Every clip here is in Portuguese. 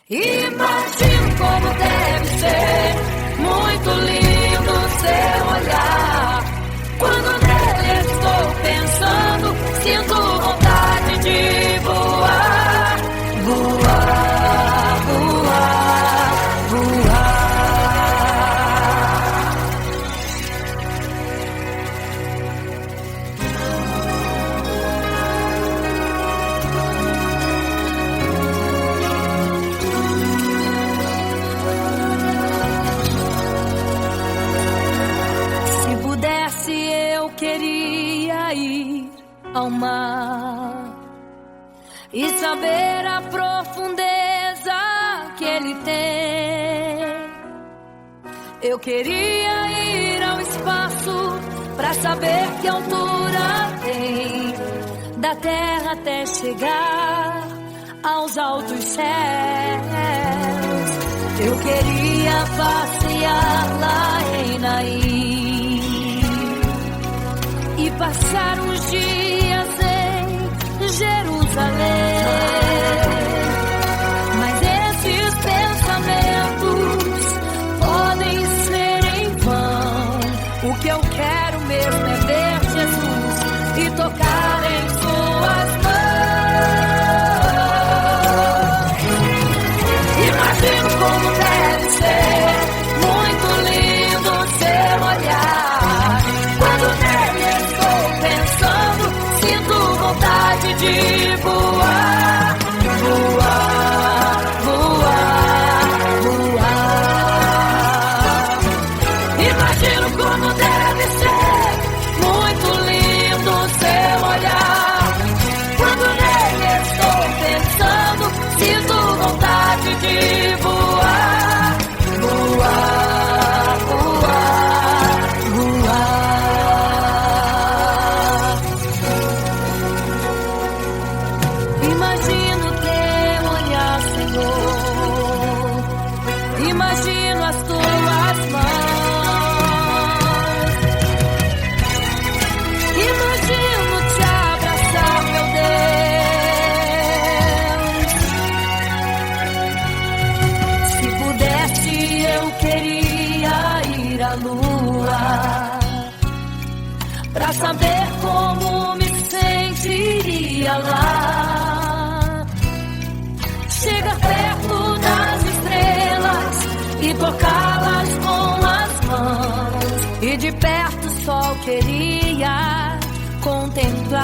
Imagino como deve ser muito lindo seu olhar. Quando nele estou pensando, sinto vontade de voar, voar, voar, voar. Se pudesse, eu queria ir ao mar e saber a profundeza que ele tem. Eu queria ir ao espaço pra saber que altura tem, da terra até chegar aos altos céus. Eu queria passear lá em Naim e passar uns dias em Jerusalém. Mas esses pensamentos podem ser em vão. O que eu quero mesmo é ver Jesus e tocar em suas mãos. Imagino como deve ser muito lindo seu olhar. Quando nele estou pensando, sinto vontade de voar, voar, voar, voar. Imagino como deve ser muito lindo seu olhar. Quando nele estou pensando, sinto vontade de voar, voar, voar, voar. Imagino teu olhar, Senhor. Imagino as tuas mãos. Imagino te abraçar, meu Deus. Se pudesse, eu queria ir à lua pra saber como me sentiria lá. Chegar perto das estrelas e tocá-las com as mãos. E de perto só queria contemplar.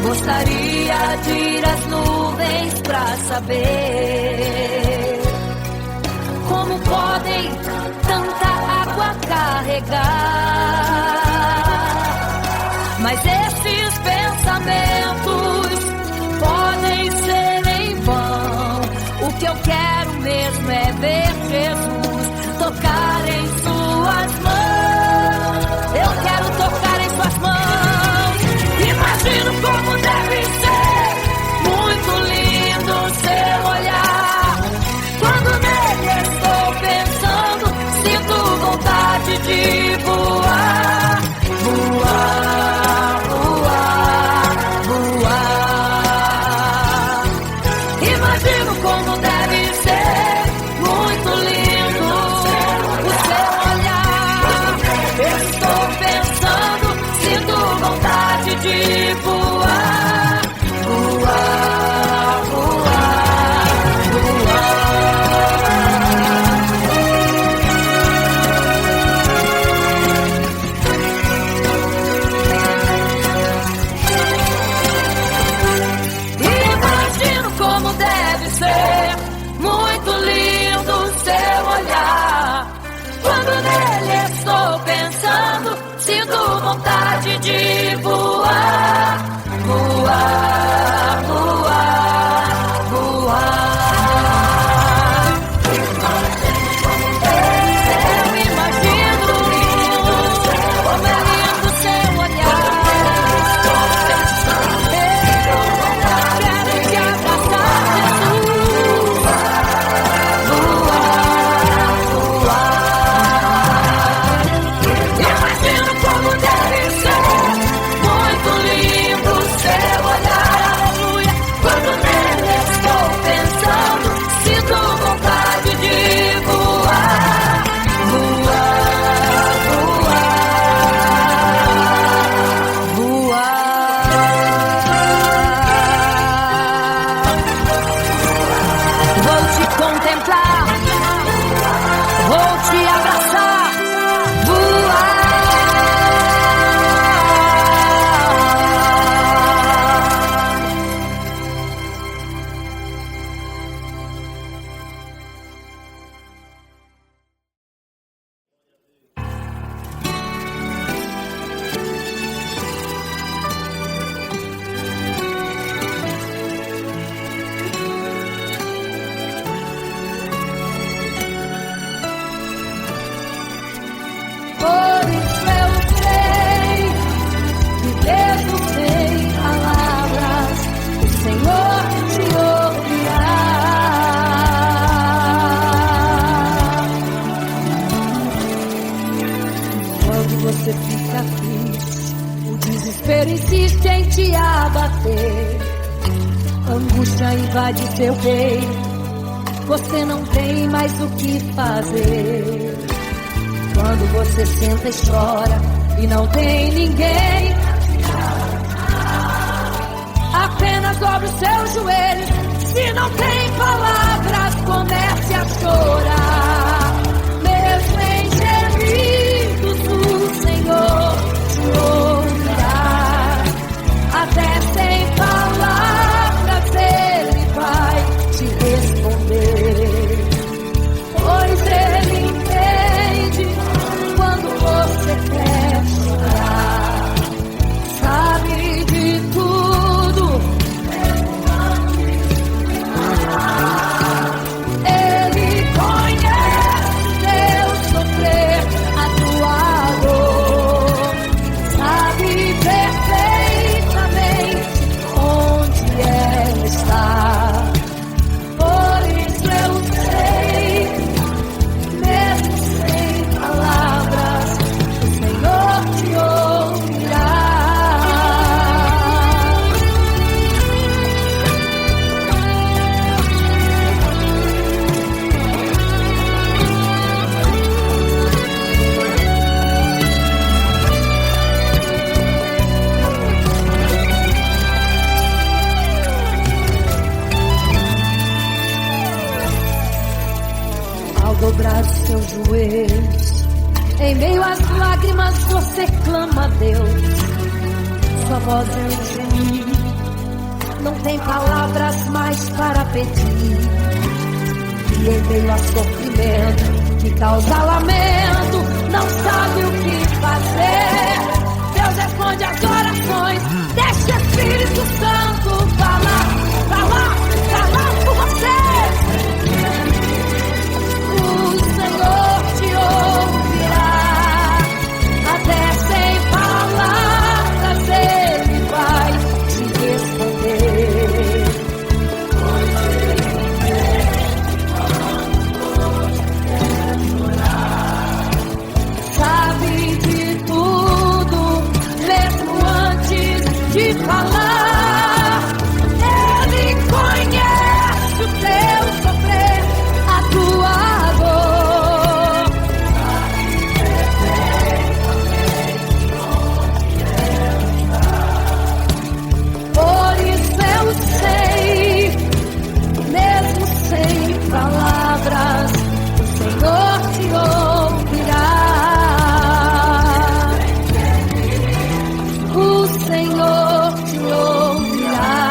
Gostaria de ir às nuvens pra saber como podem tanta água carregar. Mas esses pensamentos podem ser em vão. O que eu quero mesmo é ver Jesus tocar em suas mãos. Eu quero tocar em suas mãos. Imagino como deve ser muito lindo seu olhar. Quando nele estou pensando, sinto vontade de voar, voar, voar, voar. invade seu peito, você não tem mais o que fazer. Quando você senta e chora e não tem ninguém, apenas dobre os seus joelhos. Se não tem palavras, comece a chorar. Mesmo em gemidos, o Senhor te ouvirá. Até sem palavras Ele vai te responder, pois Ele entende quando você quer chorar. Sabe de tudo, Ele conhece teu sofrer, a tua dor. Sabe perfeitamente onde ela está. Por isso eu sei, mesmo sem palavras, o Senhor te ouvirá. Ao dobrar os seus joelhos, em meio às lágrimas você clama a Deus. Sua voz é um gemido, não tem palavras mais para pedir. E em meio a sofrimento que causa lamento, não sabe o que fazer. Deus responde as orações, deixa o Espírito Santo falar por você. O Senhor te ouvirá, até sem palavras Ele vai te responder. Pois Ele sabe de tudo, mesmo antes de falar. Ele conhece o teu sofrer, a tua dor. Por isso eu sei, mesmo sem palavras, o Senhor te ouvirá. O Senhor te ouvirá.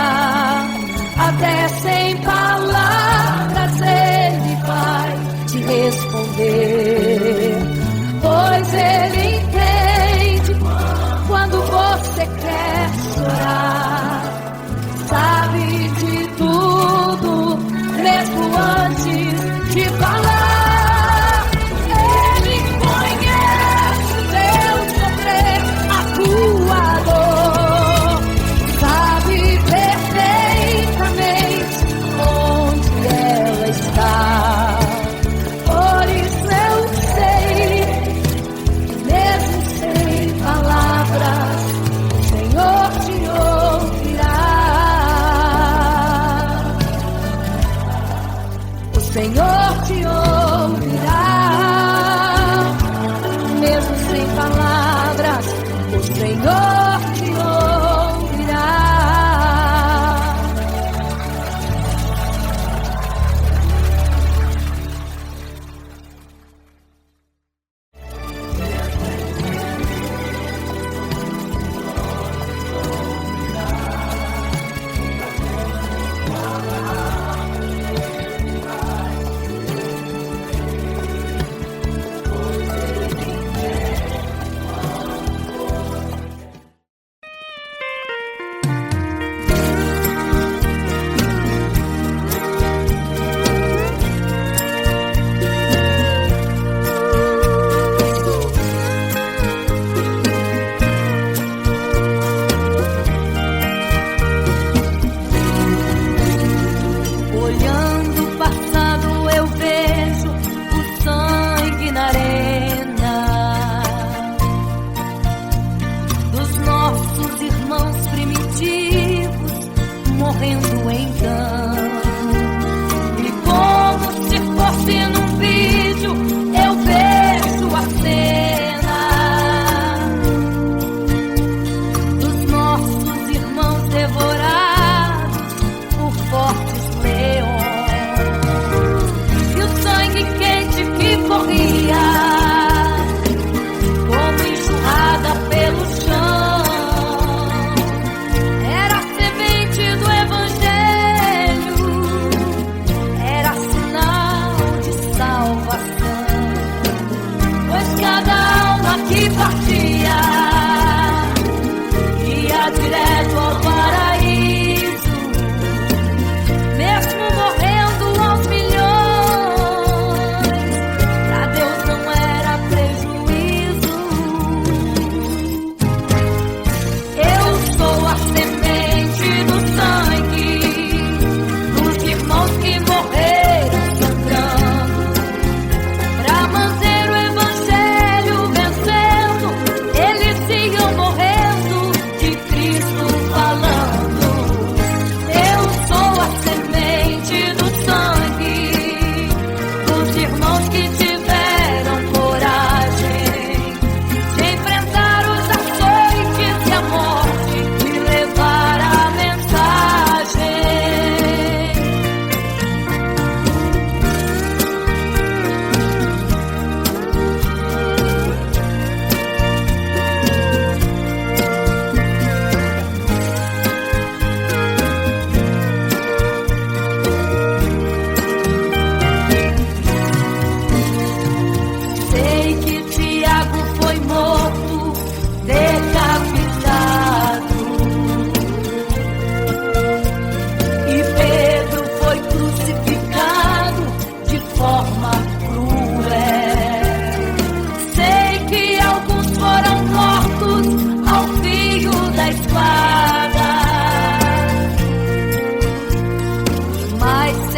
Até sem palavras Ele vai te responder, pois Ele entende quando você quer chorar. Sabe de tudo, mesmo antes de falar. Ele conhece o teu sofrer, a tua dor. Sabe perfeitamente onde ela está. Por isso eu sei, mesmo sem palavras, o Senhor te ouvirá. O Senhor te ouvirá, mesmo sem palavras, o Senhor te ouvirá.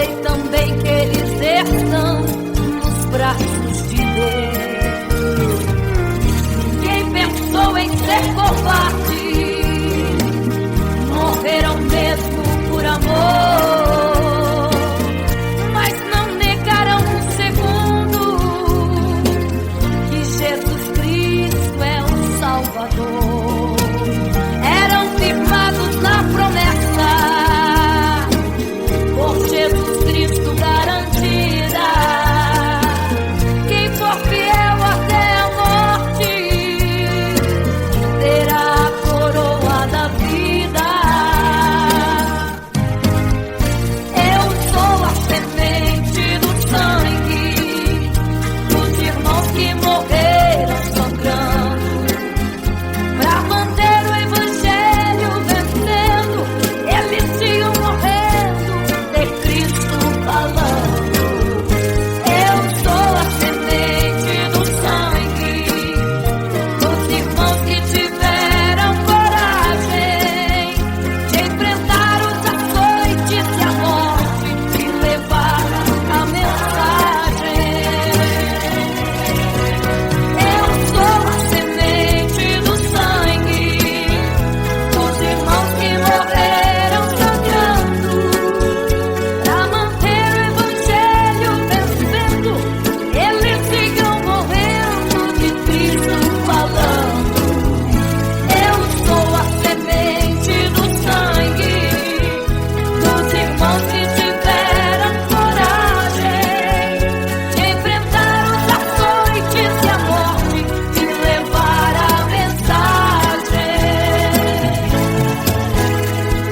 sei também que eles estão nos braços de Deus. Ninguém pensou em ser covarde, morreram mesmo por amor, mas não negaram um segundo que Jesus Cristo é o Salvador. Eram firmados na promessa, por Jesus Cristo garantida. Quem for fiel até a morte terá a coroa da vida. Eu sou a semente do sangue dos irmãos que morreram sangrando pra manter o evangelho vencendo. Eles iam morrendo de Cristo falando. Eu sou a semente do sangue dos irmãos que tiveram coragem de enfrentar os açoites e a morte e levar a mensagem. Eu sou a semente do sangue dos irmãos que morreram sangrando pra manter o evangelho vencendo. Eles sigam morrendo de Cristo falando. Eu sou a semente do sangue dos irmãos que tiveram coragem de enfrentar os açoites e a morte e levar a mensagem.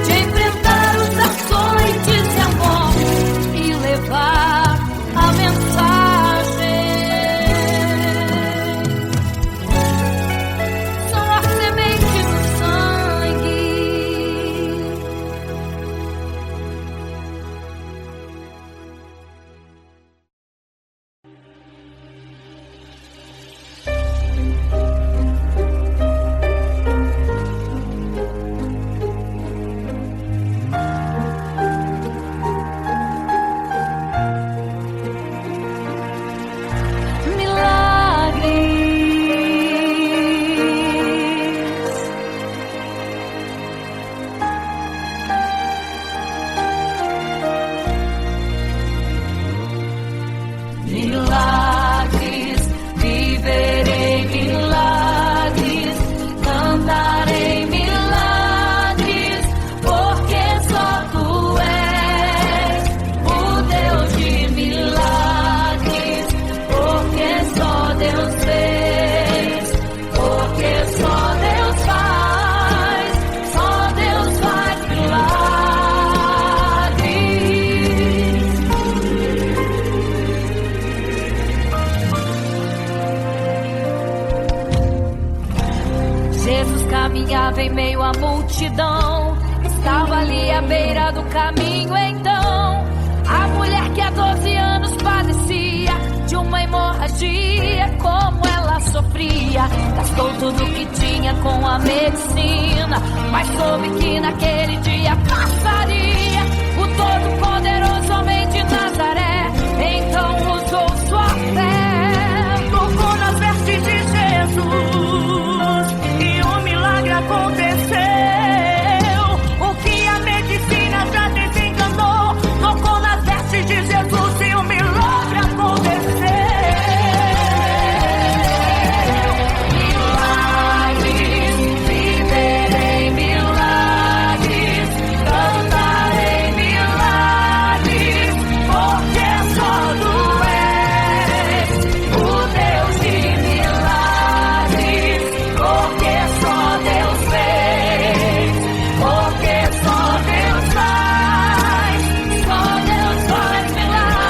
De enfrentar os açoites e a morte e levar a mensagem. Sou a semente do sangue. Milagres, viverei milagres, cantarei milagres, porque só tu és o Deus de milagres, porque só Deus fez, porque só Deus faz milagres. Jesus caminhava em meio à multidão, estava ali à beira do caminho. Então, a mulher que há 12 anos padecia de uma hemorragia, como ela sofria, gastou tudo que tinha com a medicina, mas soube que naquele dia passaria o todo-poderoso homem de Nazaré. Então usou sua fé, tocou nas vestes de Jesus e um milagre aconteceu. O que a medicina já desenganou, tocou nas vestes de Jesus e um milagre aconteceu. Milagres, viverei milagres, cantarei milagres, porque só tu és o Deus de milagres, porque só Deus fez, porque só Deus faz milagres.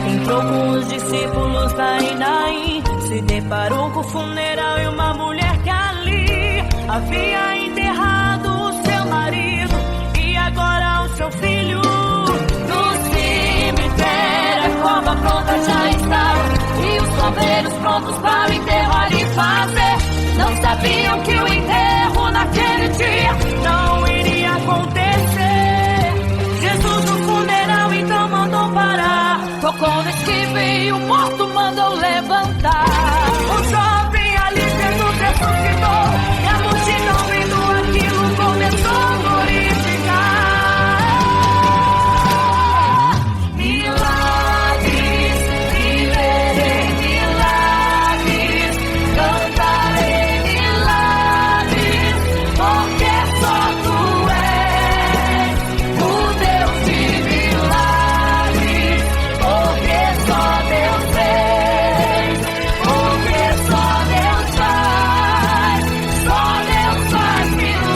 Entrou com os discípulos lá em Naim, se deparou com o funeral e uma mulher que ali havia enterrado o seu marido e agora o seu filho. No cemitério a cova pronta já estava e os bombeiros prontos para o enterro ali fazer. Não sabiam que o enterro naquele dia não iria acontecer. e o morto mandou levantar. O jovem ali Jesus ressuscitou e a multidão vendo aquilo começou a glorificar. Milagres, viverei milagres, cantarei milagres, porque só tu és o Deus de milagres, porque só Deus fez, porque só Deus faz milagres.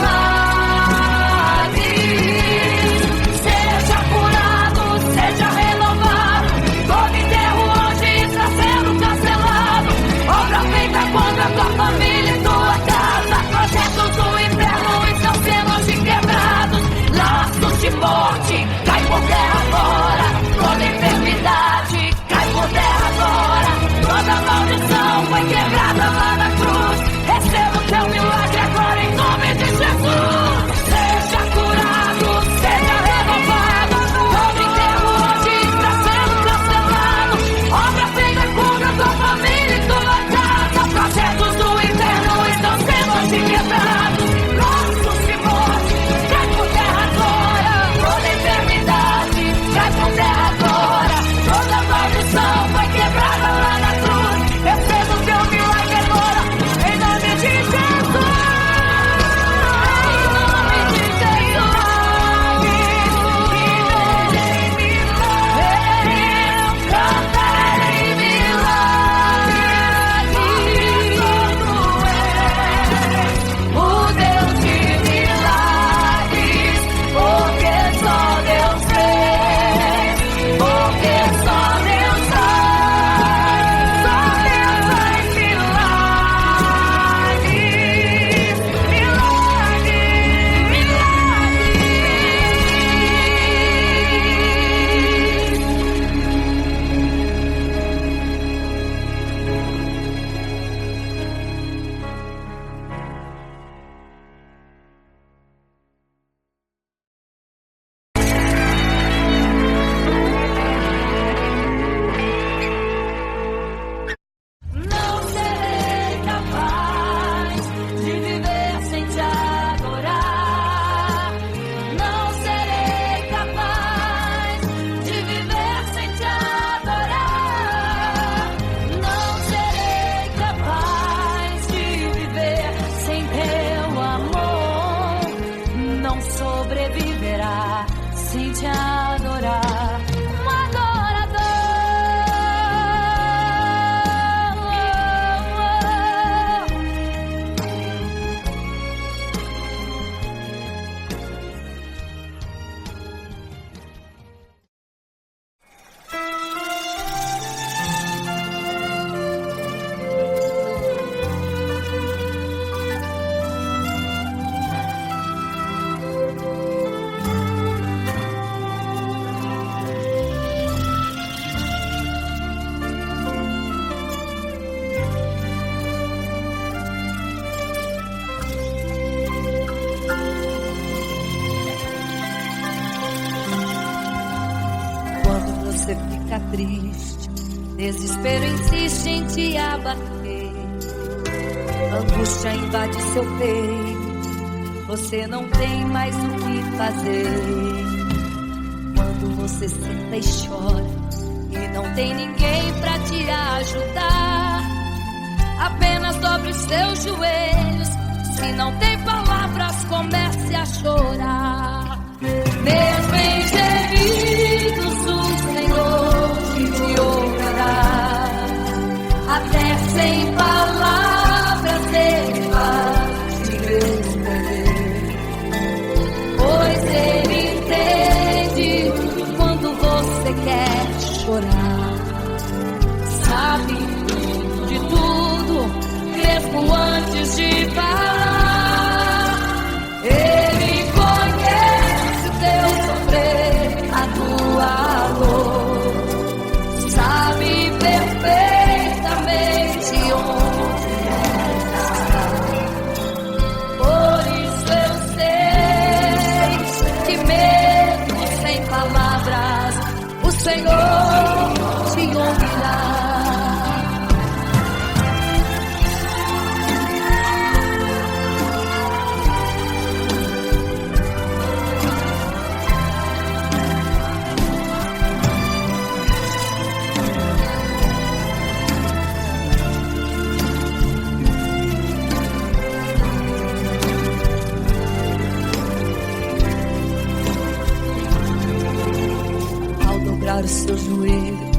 Seja curado, seja renovado, todo enterro hoje está sendo cancelado. Obra feita contra a tua família e tua casa, projetos do inferno estão sendo hoje quebrados. Laços de morte, cai por terra agora. Toda enfermidade, cai por terra agora. Toda maldição foi quebrada lá na cruz. Receba o teu milagre agora em nome de Jesus. Seja curado, seja renovado, todo enterro hoje está sendo cancelado. Obra feita contra a tua família e tua casa, projetos do inferno estão sendo hoje quebrados. Laços de morte, cai por terra agora. Toda enfermidade, cai por terra agora. Toda maldição foi quebrada lá na cruz. Receba o teu milagre agora, em nome de Jesus. Em nome de Jesus. Viverei milagres, cantarei milagres, o Deus de milagres, porque só Deus fez, porque só Deus faz milagres, milagres, Não serei capaz de viver sem te adorar. Não serei capaz de viver sem te adorar. Não serei capaz de viver sem teu amor. Não sobreviverá sem te adorar. Um adorador. Quando você fica triste, desespero insiste em te abater. Angústia invade seu peito, você não tem mais o que fazer. Quando você senta e chora e não tem ninguém pra te ajudar, apenas dobre os seus joelhos. Se não tem palavras, comece a chorar. Mesmo em gemidos, o Senhor te ouvirá. Até sem palavras Ele vai te responder, pois Ele entende quando você quer chorar. Sabe de tudo, mesmo antes de falar. Ele conhece o teu sofrer, a tua dor. Sabe perfeitamente onde está. Por isso eu sei que mesmo sem palavras, o Senhor te ouvirá. dobrar os seus joelhos.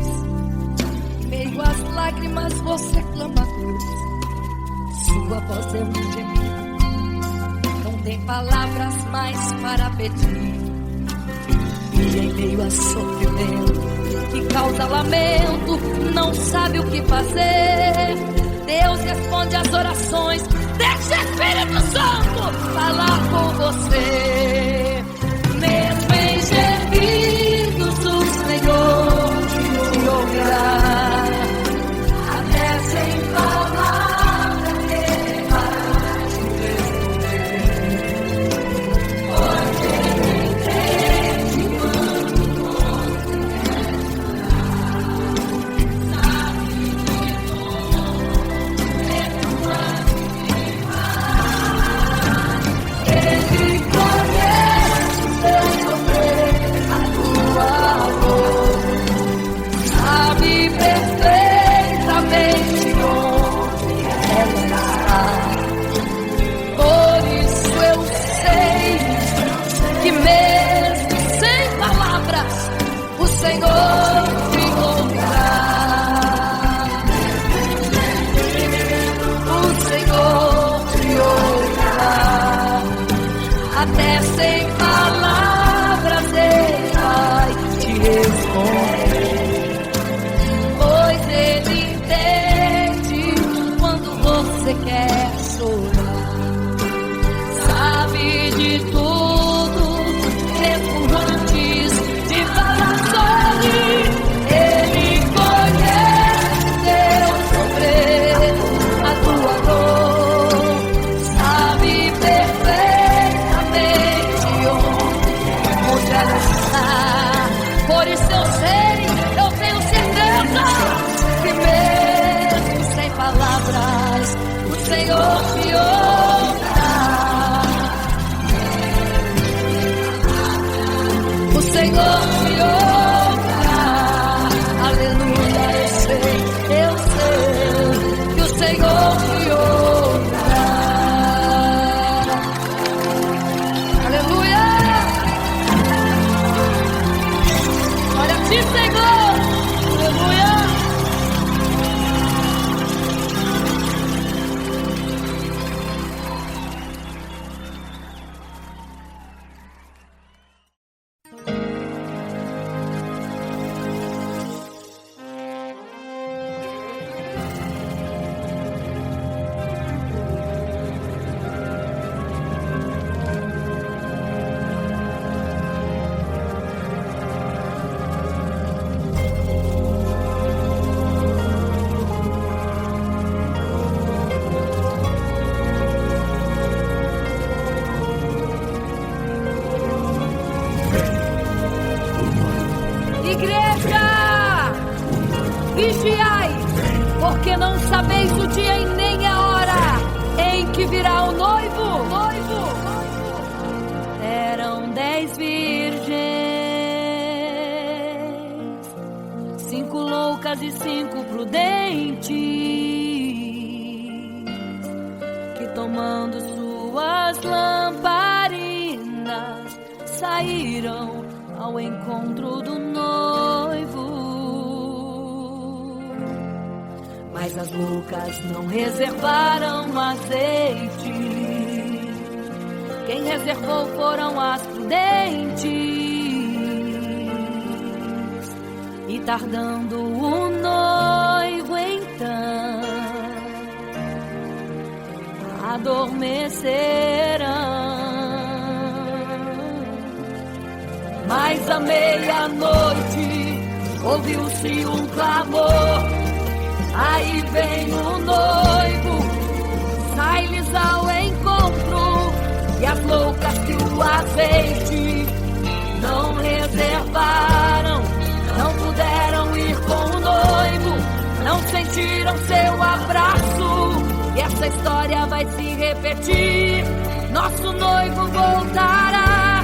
Em meio às lágrimas você clama a Deus. Sua voz é um gemido, não tem palavras mais para pedir. E em meio a sofrimento que causa lamento, não sabe o que fazer. Deus responde às orações. Deixa o Espírito Santo falar com você. Mesmo em gemidos o Senhor te ouvirá. Até sem palavras Ele vai te responder. Pois Ele entende quando você quer chorar. Sabe de tudo, mesmo antes de falar. Ele conhece o teu sofrer, a tua dor. Sabe perfeitamente onde ela está. Por isso eu sei que mesmo sem palavras o Senhor te ouvirá. O Senhor te ouvirá. Até sem palavras Ele vai te responder. Pois Ele entende quando você quer chorar. Sabe de tudo, mesmo antes de falar sobre. Ele conhece teu sofrer, a tua dor. Sabe perfeitamente onde ela está. Por isso eu sei, eu tenho certeza que mesmo sem palavras o Senhor te ouvirá. O Senhor te ouvirá. Aleluia, eu sei que o Senhor te ouvirá. Aleluia. Glória a ti, Senhor. Aleluia. Igreja, vigiai, porque não sabeis o dia e nem a hora em que virá o noivo. Eram 10 virgens, 5 loucas e 5 prudentes, que tomando suas lamparinas saíram ao encontro do noivo. Mas as loucas não reservaram azeite. Quem reservou foram as prudentes. E tardando o noivo então, adormecerão. Mas à meia-noite ouviu-se um clamor. Aí vem o noivo, sai-lhes ao encontro. E as loucas que o azeite não reservaram, não puderam ir com o noivo, não sentiram seu abraço. E essa história vai se repetir. Nosso noivo voltará,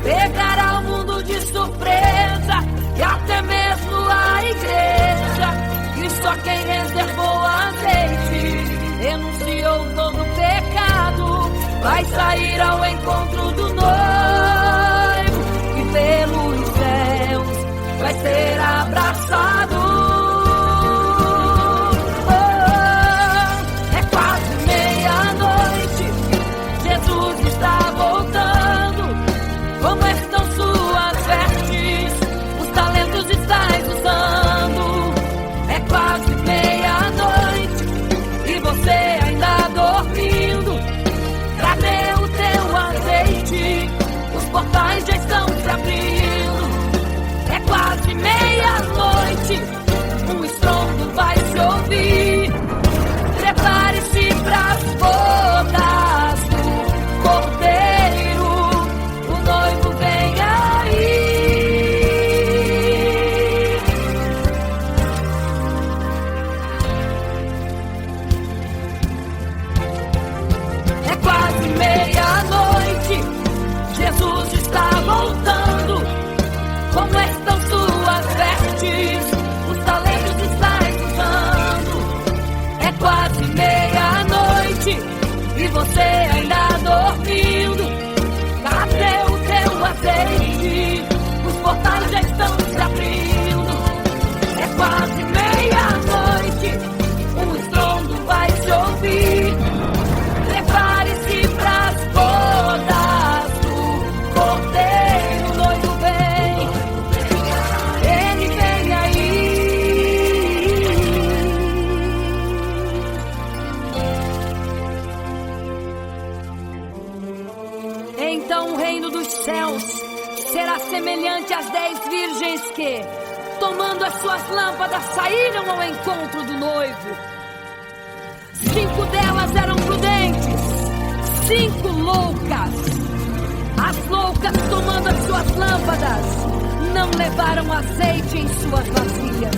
pegará o mundo de surpresa, e até mesmo a igreja. E só quem reservou azeite, renunciou todo pecado, vai sair ao encontro do noivo, e pelos céus vai ser quase meia-noite, um estrondo vai se ouvir. Prepare-se pras bodas do Cordeiro, o noivo vem aí. É quase meia-noite, Jesus está voltando. Como estão suas vestes? Os talentos estáis usando. É quase meia-noite e você ainda dormindo. Cadê o teu azeite? Os portais já estão se abrindo. É quase meia-noite, um estrondo vai se ouvir. Prepare-se pras bodas do Cordeiro, o noivo vem. Ele vem aí. Então o reino dos céus será semelhante às 10 virgens que, tomando as suas lâmpadas, saíram ao encontro do noivo. 5 delas eram prudentes, 5 loucas. As loucas, tomando as suas lâmpadas, não levaram azeite em suas vasilhas.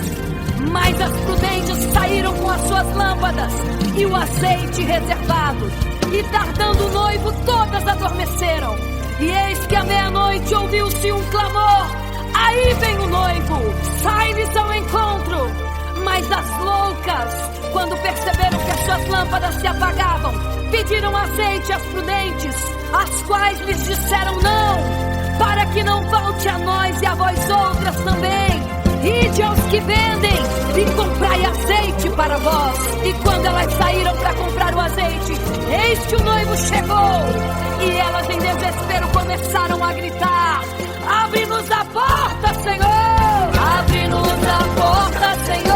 Mas as prudentes saíram com as suas lâmpadas e o azeite reservado. E tardando o noivo, todas adormeceram. E eis que à meia-noite ouviu-se um clamor: aí vem o noivo, sai-lhes ao encontro. Mas as loucas, quando perceberam que as suas lâmpadas se apagavam, pediram azeite às prudentes, as quais lhes disseram não, para que não falte a nós e a vós outras também. Ide aos que vendem e comprai azeite para vós. E quando elas saíram para comprar o azeite, eis que o noivo chegou. E elas em desespero começaram a gritar: abre-nos a porta, Senhor! Abre-nos a porta, Senhor!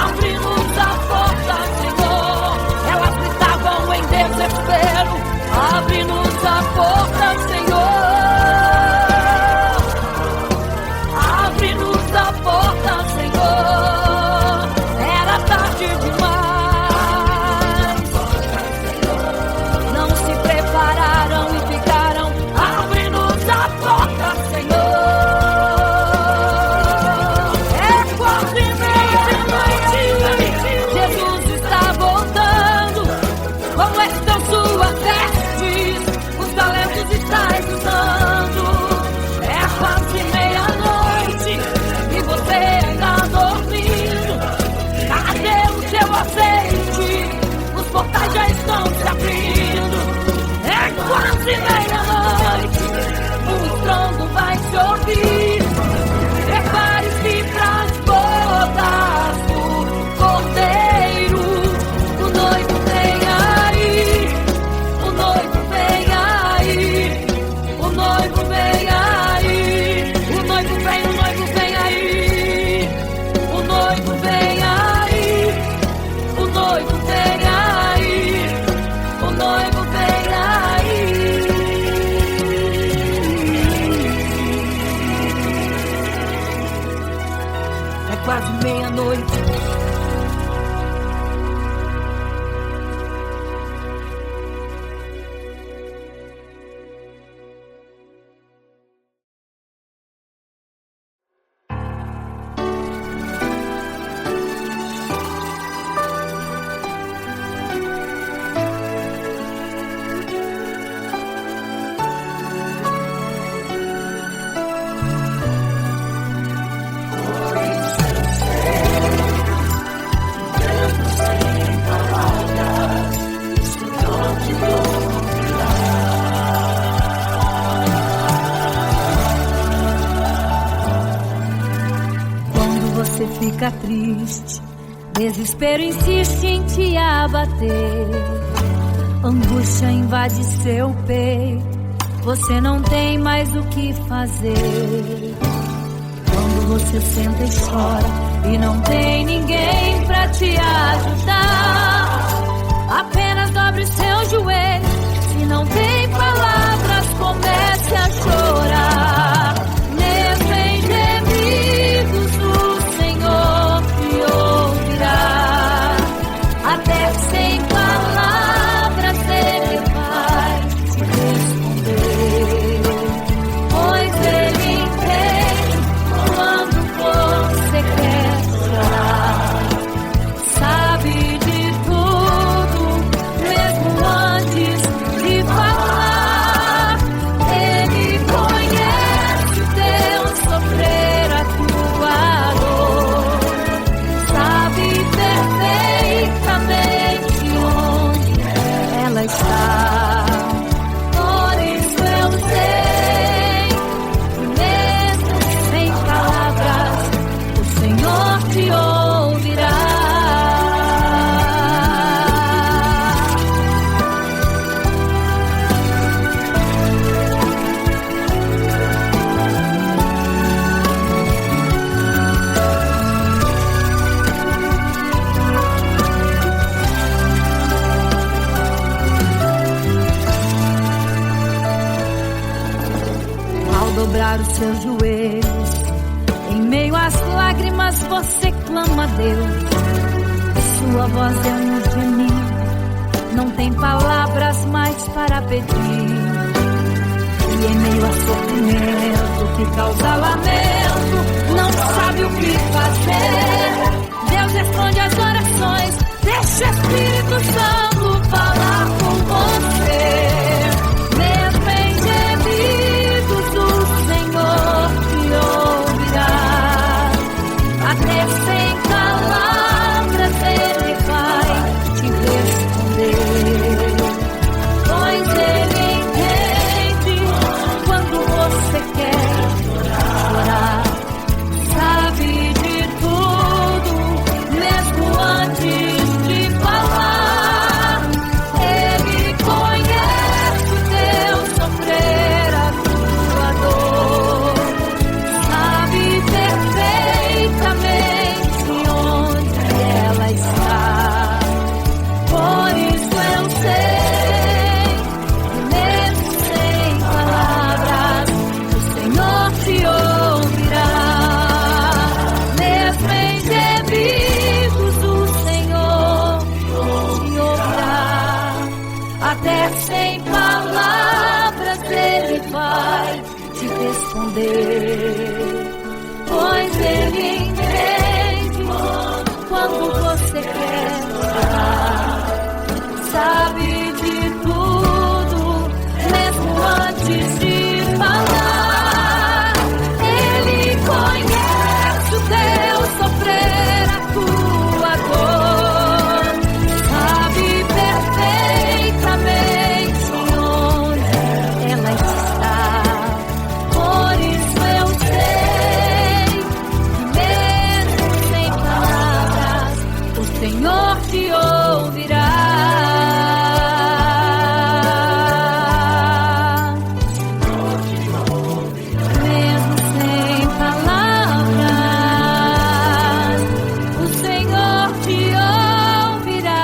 Abre-nos a porta, Senhor! Elas gritavam em desespero: abre-nos a porta, Senhor! Abre-nos a porta, Senhor! Era tarde demais. Não se prepararam e ficaram: abre-nos a porta, Senhor! É quase meia-noite, Jesus está voltando. Como estão suas vestes? Os talentos estáis usando. É quase meia-noite e você ainda dormindo. Cadê o seu azeite? Os portais já estão se abrindo. É quase meia-noite, um estrondo vai se ouvir. Prepare-se pras bodas do Cordeiro. O noivo vem aí. O noivo vem aí. O noivo vem aí. O noivo vem, o noivo vem aí. O noivo vem aí. O noivo vem aí. O noivo vem aí. É quase meia-noite. Você fica triste, desespero insiste em te abater, angústia invade seu peito, você não tem mais o que fazer. Quando você senta e chora e não tem ninguém pra te ajudar, apenas dobre seu joelho, se não tem palavras comece a chorar. dobrar os seus joelhos. Em meio às lágrimas você clama a Deus. Sua voz é um gemido, não tem palavras mais para pedir. E em meio a sofrimento que causa lamento, não sabe o que fazer. Deus responde às orações, deixa o Espírito Santo falar com você. Mesmo em gemidos o Senhor te ouvirá. Até sem palavras Ele vai te responder. Pois Ele entende quando você quer chorar. Sabe de tudo, mesmo antes de falar. Ele conhece o teu sofrer, a tua dor. Sabe perfeitamente onde ela está. Por isso eu sei que mesmo sem palavras o Senhor te ouvirá. Mesmo em gemidos o Senhor te ouvirá. Até sem palavras Ele vai te responder. Pois Ele entende quando você quer chorar. Sabe de tudo, mesmo antes de falar. Ele conhece o teu sofrer, a tua dor. Sabe perfeitamente onde ela está. Por isso eu sei que mesmo sem palavras o Senhor te ouvirá. Mesmo sem palavras o Senhor te ouvirá.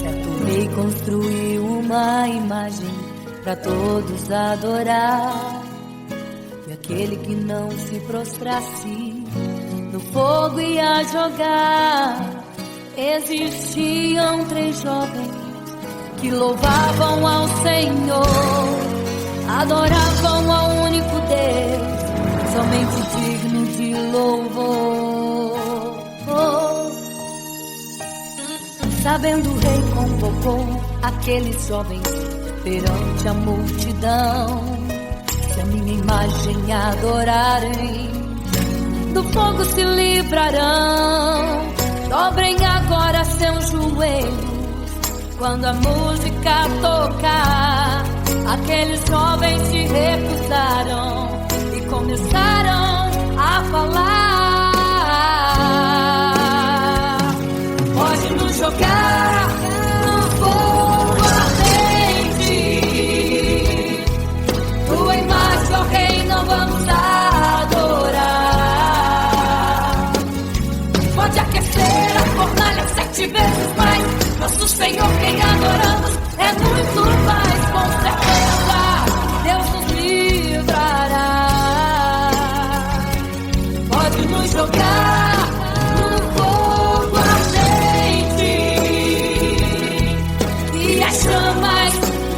Certo rei construiu uma imagem para todos adorar. E aquele que não se prostrasse no fogo ia jogar. Existiam 3 jovens que louvavam ao Senhor, adoravam ao único Deus, somente digno de louvor. Sabendo o rei convocou aqueles jovens perante a multidão. Se a minha imagem adorarem, do fogo se livrarão. Dobrem agora seus joelhos quando a música tocar. Aqueles jovens se recusaram e começaram a falar. Pode nos jogar no fogo ardente,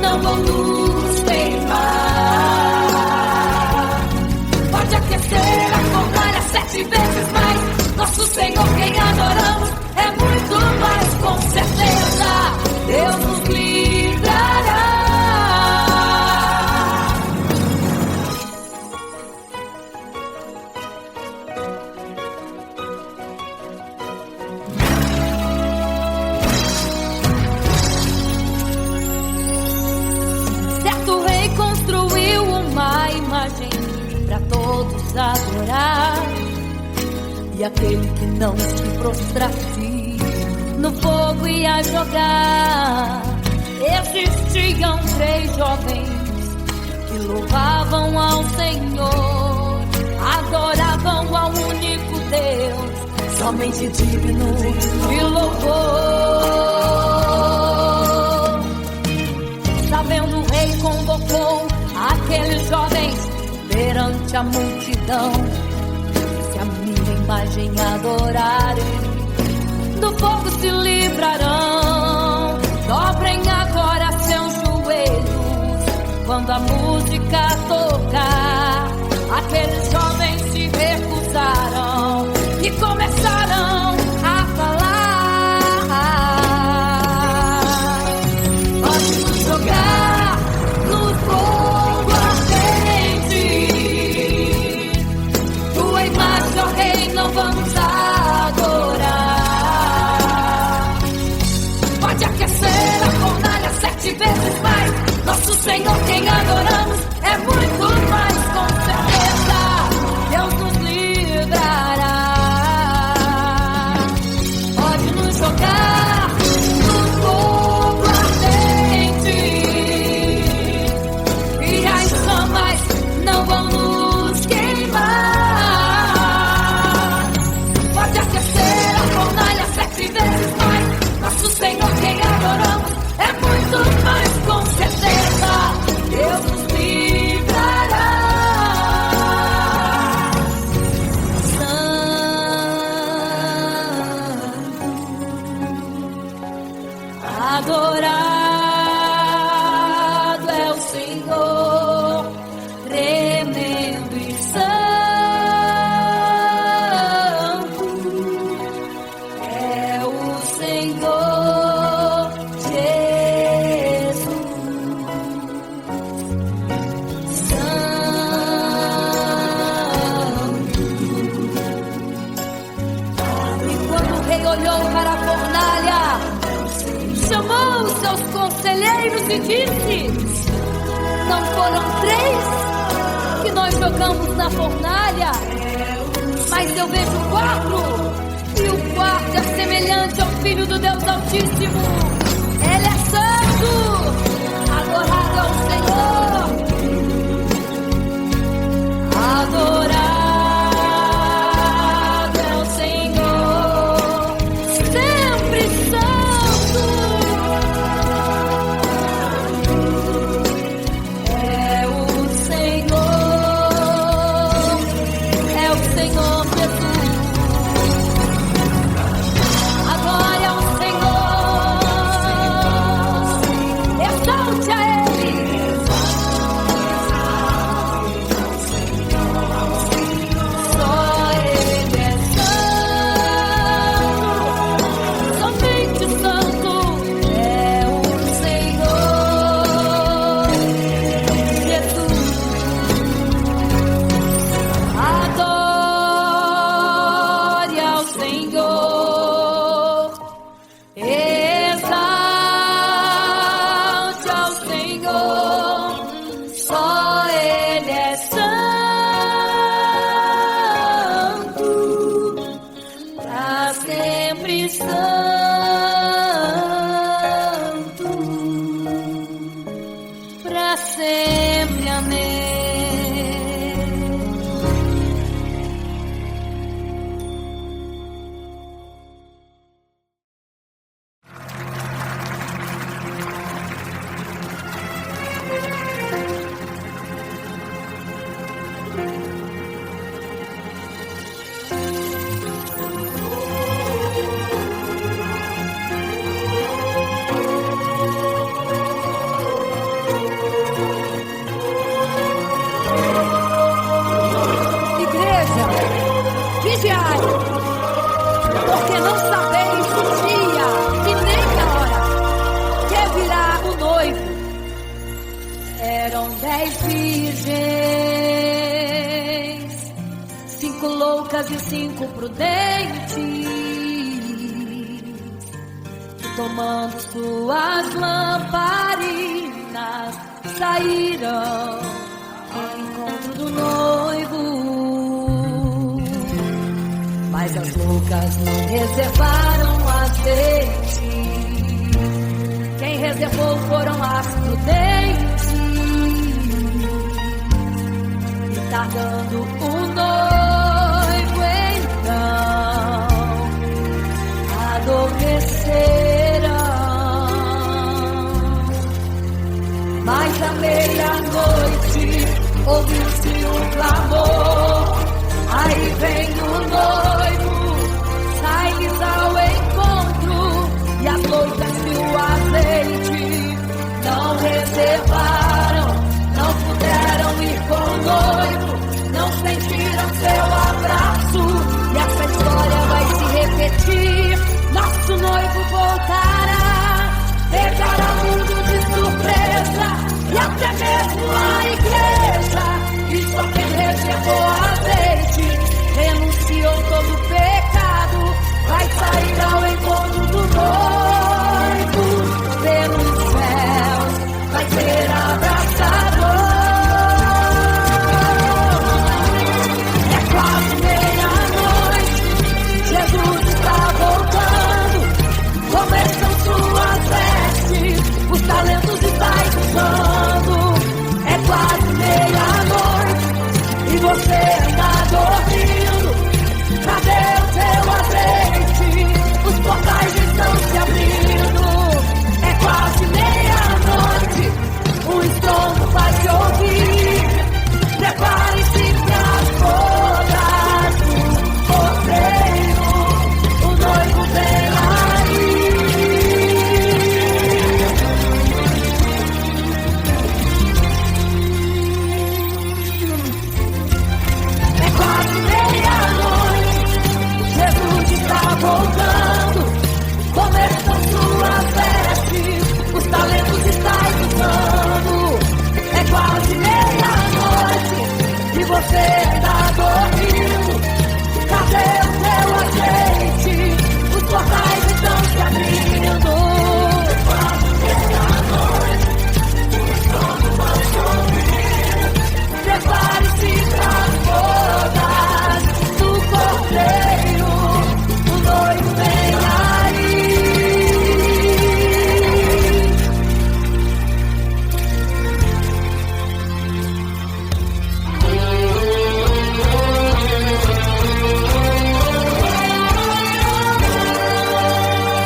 não vão nos queimar. Pode aquecer a fornalha 7 vezes mais. Nosso Senhor, quem adoramos, é muito mais, com certeza. Deus nos livrará. Certo rei construiu uma imagem para todos adorar. E aquele que não se prostrasse no fogo ia jogar. Existiam 3 jovens que louvavam ao Senhor, adoravam ao único Deus, somente digno de louvor. Sabendo, o rei convocou aqueles jovens perante a multidão. A minha imagem adorarem, do fogo se livrarão. Dobrem agora seus joelhos quando a música tocar. Aqueles jovens se recusaram e começaram a falar. Pode nos jogar no fogo ardente. Tua imagem, ó Rei, não vamos adorar. Pode aquecer a fornalha 7 vezes mais. Nosso Senhor, quem adoramos, é muito mais, com certeza. Deus nos livrará. Pode nos jogar no fogo ardente. E as chamas não vão nos queimar. Pode aquecer a fornalha 7 vezes mais. Nosso Senhor, quem adoramos, é muito mais, com certeza. Deus nos livrará. Santo, adorado é o Senhor, tremendo e santo é o Senhor Jesus. E quando o rei olhou para a fornalha, chamou os seus conselheiros e disse: não foram 3 que nós jogamos na fornalha, mas eu vejo 4, e o 4 é semelhante ao Filho do Deus Altíssimo. Ele é santo, adorado ao Senhor, adorado é o Senhor, sempre santo. É o Senhor Jesus. Glória ao Senhor, exalte a Ele. Só Ele é santo, somente santo é o Senhor Jesus. Adore ao Senhor, exalte ao Senhor, só Ele é santo, pra sempre santo, pra sempre, amém. Eram 10 virgens, 5 loucas e 5 prudentes, tomando suas lamparinas, saíram ao encontro do noivo. Mas as loucas não reservaram azeite, quem reservou foram as prudentes. E tardando o noivo então adormeceram. Mas à meia-noite ouviu-se um clamor, aí vem o noivo, sai-lhes ao encontro. E as loucas e o azeite não reservaram, não puderam ir com o noivo, não sentiram seu abraço. E essa história vai se repetir, nosso noivo voltará, pegará o mundo de surpresa, e até mesmo a igreja. E só quem reservou azeite, renunciou todo pecado, vai sair ao encontro do noivo. Pelos céus vai ser abraçador. É quase meia-noite, Jesus está voltando. Começam suas vestes, os talentos estáis usando. É quase meia-noite e você está dormindo. Cadê o seu azeite? Os portais estão se abrindo. É quase meia-noite, o estrondo vai se ouvir. Prepare-se para as bodas do cordeiro, o noivo vem aí. É quase meia-noite, Jesus está voltando. Começam suas vestes, os talentos estáis usando. É quase meia-noite e você está dormindo. Cadê o seu azeite? Os portais estão se abrindo. É quase meia-noite, o estrondo vai se ouvir. Prepare-se para as bodas do cordeiro, o noivo vem aí.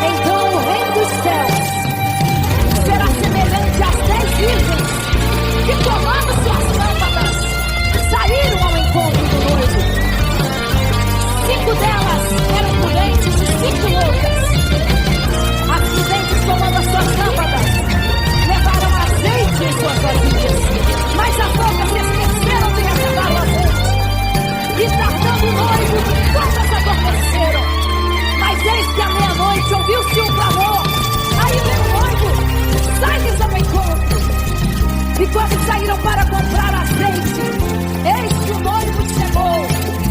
Então o reino dos céus será semelhante às 10 virgens que, tomando suas lâmpadas, saíram ao encontro do noivo. 5 delas eram prudentes e 5 loucas. As prudentes, tomando as suas lâmpadas, levaram azeite em suas vasilhas, mas as loucas se esqueceram de reservar o azeite. E tardando o noivo, todas adormeceram. Mas eis que à meia-noite ouviu-se um clamor, aí vem o noivo, sai-lhes ao encontro. E quando saíram para comprar azeite, eis que o noivo chegou.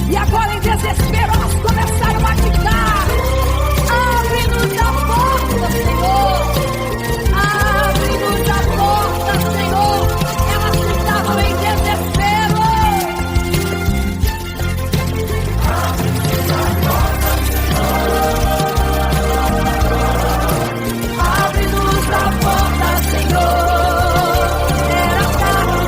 E agora em desespero elas começaram a gritar: abre-nos a porta, Senhor! Abre-nos a porta, Senhor! Elas estavam em desespero. Abre-nos a porta, Senhor! Abre-nos a porta, Senhor! Era tarde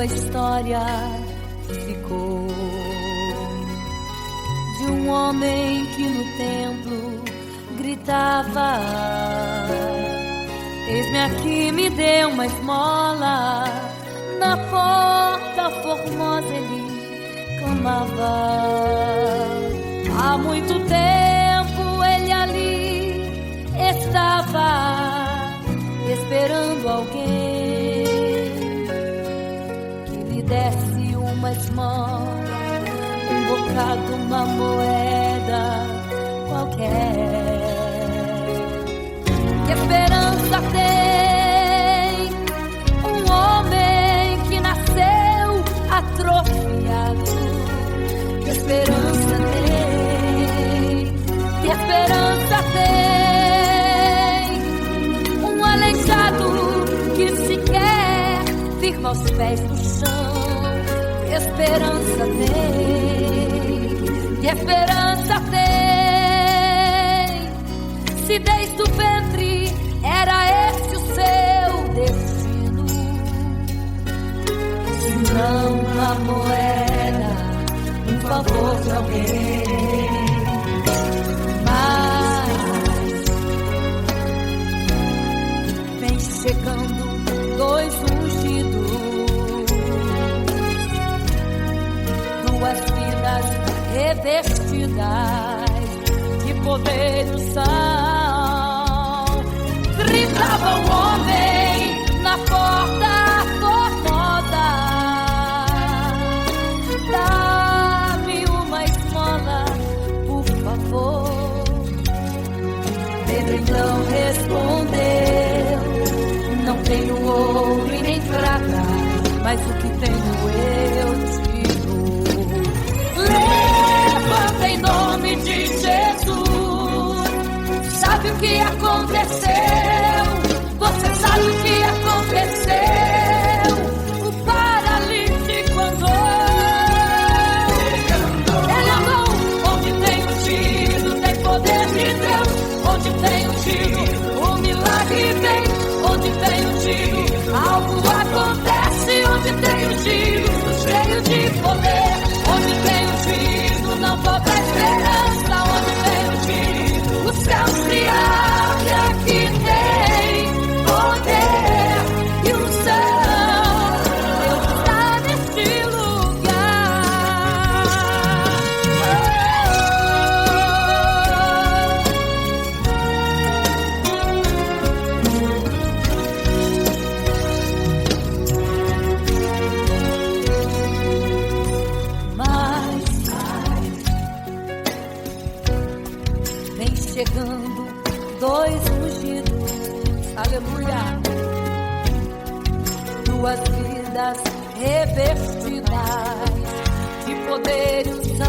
sua história ficou de um homem que no templo gritava: eis-me aqui, me dê uma esmola. Na porta formosa ele clamava. Há muito tempo ele ali estava esperando alguém que lhe desse uma esmola, um bocado, uma moeda qualquer. Que esperança tem um homem que nasceu atrofiado? Que esperança tem? Que esperança tem um aleijado que sequer firma os pés no chão? Que esperança tem? Que esperança tem? Se desde o ventre era esse o seu destino, se não uma moeda, um favor de alguém. Mas vem chegando dois ungidos, duas vidas revestidas de poder e unção. Gritava o homem na porta formosa: dá-me uma esmola, por favor. Pedro então respondeu: não tenho ouro e nem prata, mas o que tenho eu te dou. Levanta em nome de Jesus. Sabe o que aconteceu? Você sabe o que aconteceu? O paralítico andou. Ele andou onde tem ungido, tem poder de Deus. Onde tem ungido, o milagre vem. Onde tem ungido, algo acontece. Onde tem ungido, cheio de poder. Onde tem ungido, não falta esperança. Onde tem ungido, o céu se abre. Aqui tem poder e unção. Deus está neste lugar. Mas vem chegando dois ungidos, aleluia, duas vidas revestidas de poder e unção.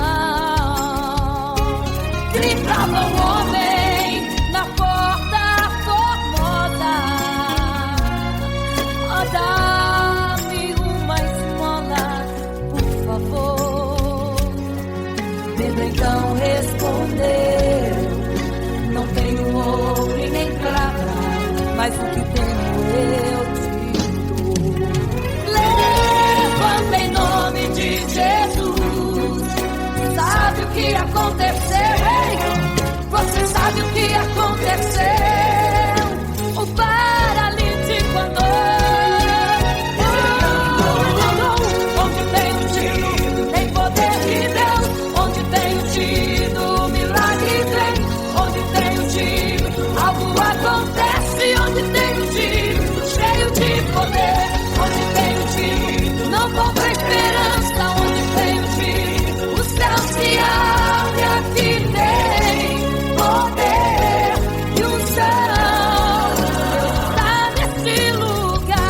Gritava o homem na porta formosa: oh, dá-me uma esmola, por favor. Pedro então respondeu: não tenho ouro e nem prata, mas o que tenho eu te dou. Levanta em nome de Jesus. Sabe o que aconteceu? Ei, você sabe o que aconteceu? O paralítico andou. Ele andou onde tem ungido, tem poder de Deus. Onde tem ungido, o milagre vem. Onde tem ungido, algo acontece. Onde tem ungido, cheio de poder. Onde tem ungido, não falta esperança. Onde tem ungido, o céu se abre. Aqui tem poder e unção. Deus está neste lugar.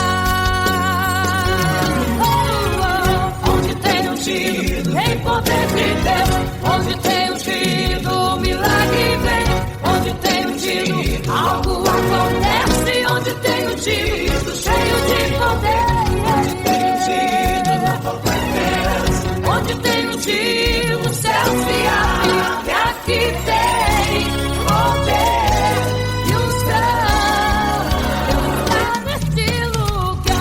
Onde tem ungido, tem poder de Deus. Onde tem ungido, o milagre vem. Onde tem ungido, algo acontece. Onde tem ungido, cheio de poder. Onde tem ungido, não falta esperança. Onde tem ungido, o céu se abre. E aqui tem poder e unção. Deus está neste lugar.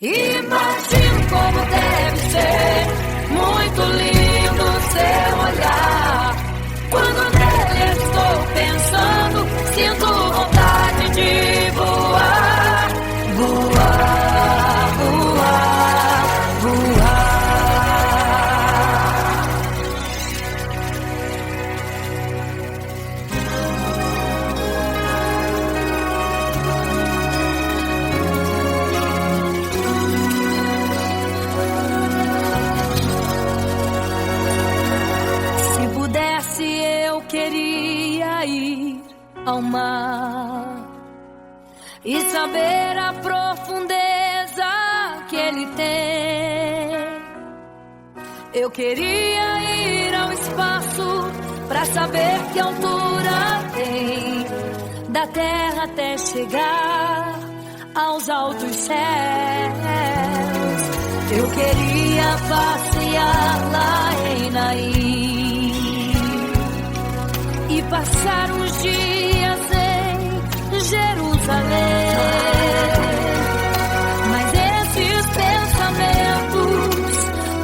Imagino como deve ser muito lindo seu olhar. Quando nele estou pensando, sinto vontade de voar, voar, voar, voar. Se pudesse, eu queria ir ao mar e saber a profundeza que ele tem. Eu queria ir ao espaço pra saber que altura tem, da terra até chegar aos altos céus. Eu queria passear lá em Naim e passar uns dias em Jerusalém. Mas esses pensamentos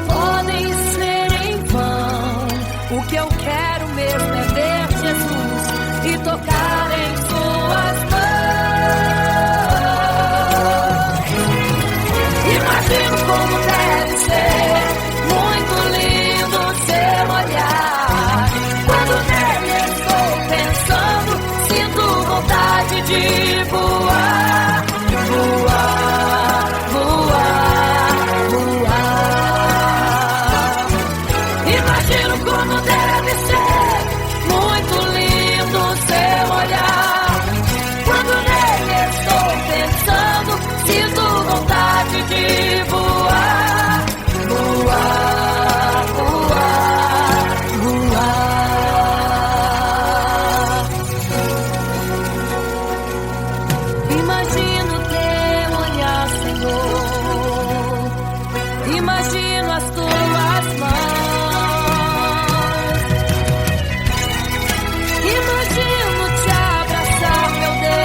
podem ser em vão. O que eu quero mesmo é ver Jesus e tocar em suas mãos. Imagino como deve ser muito lindo seu olhar. Quando nele estou pensando, sinto vontade de voar, voar, voar, voar. Imagino como deve ser muito lindo seu olhar. Quando nele estou pensando, sinto vontade de voar, voar, voar, voar. Imagino teu olhar, Senhor. Imagino as tuas mãos. Imagino te abraçar, meu Deus.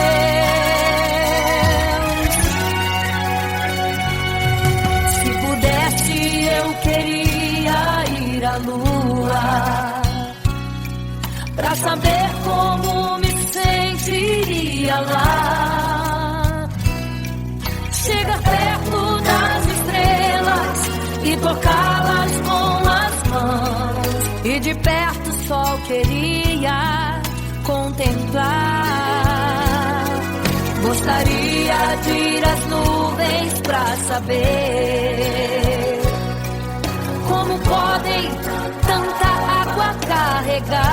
Se pudesse, eu queria ir à lua pra saber como me sentiria lá. Chegar perto das estrelas e tocá-las com as mãos. E de perto só queria contemplar. Gostaria de ir às nuvens pra saber como podem tanta água carregar.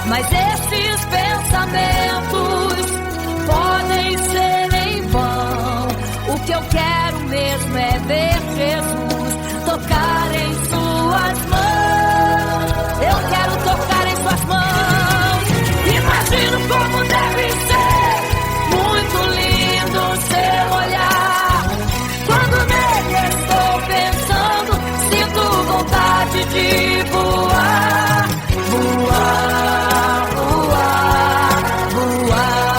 Mas esses pensamentos podem ser em vão. O que eu quero mesmo é ver Jesus tocar em suas mãos. Eu quero tocar em suas mãos. Imagino como deve ser muito lindo seu olhar. Quando nele estou pensando, sinto vontade de voar, voar, voar, voar.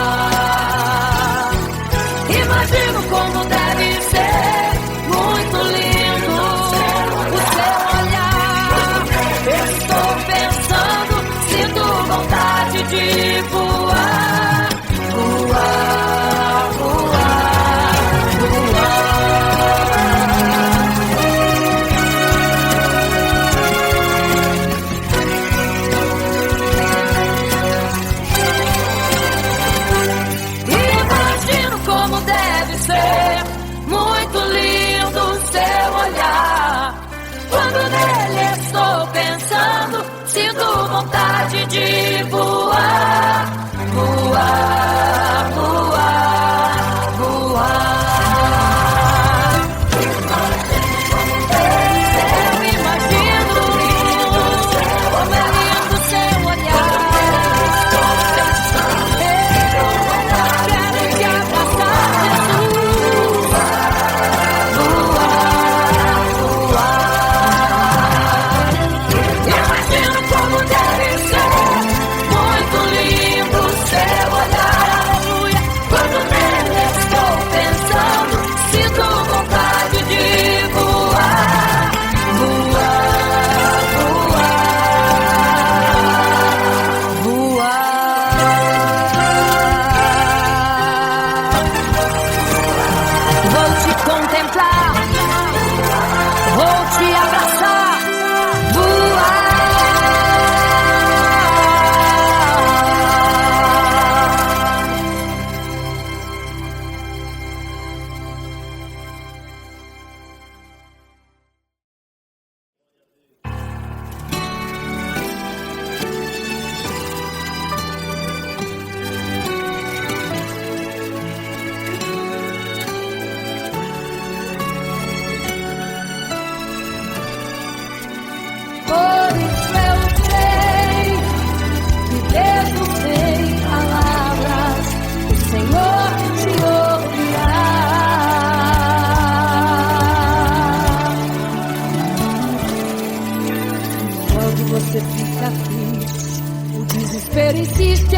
Imagino como deve ser muito lindo o seu olhar. Estou pensando, sinto vontade de voar, voar, voar, voar. Imagino como deve ser muito lindo seu olhar. Quando nele estou pensando, sinto vontade de voar.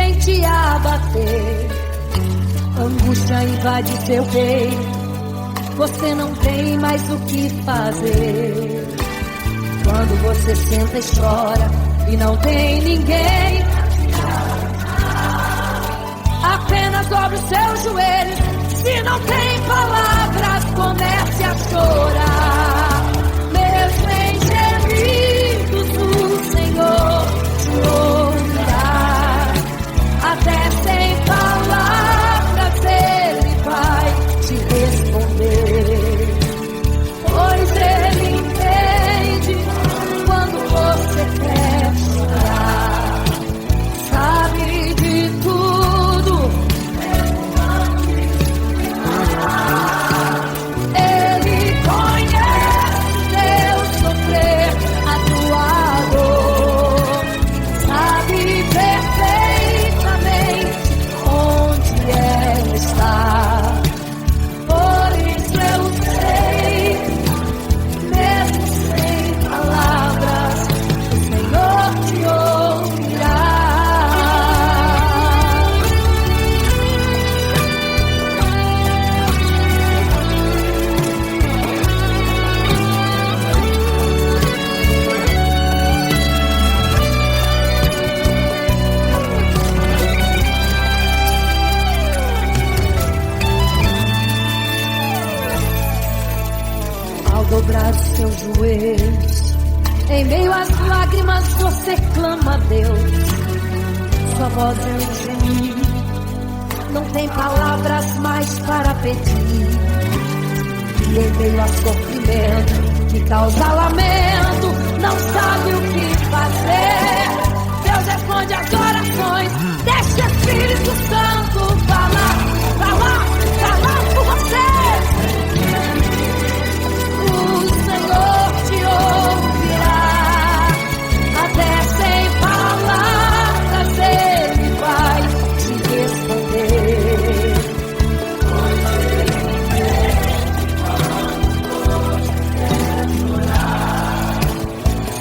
vem te abater, angústia invade seu peito, você não tem mais o que fazer. Quando você senta e chora e não tem ninguém, apenas dobre os seus joelhos. Se não tem palavras, comece a chorar. Mesmo em gemidos, o Senhor te ouvirá. Até sem palavras, Ele vai te responder. Pois Ele entende quando você quer chorar. Sabe de tudo. Ele conhece teu sofrer, a tua dor. Sabe perfeitamente onde ela está. Por isso eu sei, mesmo sem palavras, o Senhor te ouvirá. Ao dobrar os seus joelhos, em meio às lágrimas você clama a Deus. Sua voz é um gemido, não tem palavras mais para pedir. E em meio a sofrimento que causa lamento, não sabe o que fazer. Deus responde as orações, deixa o Espírito Santo falar por você. O Senhor te ouvirá, até sem palavras Ele vai te responder.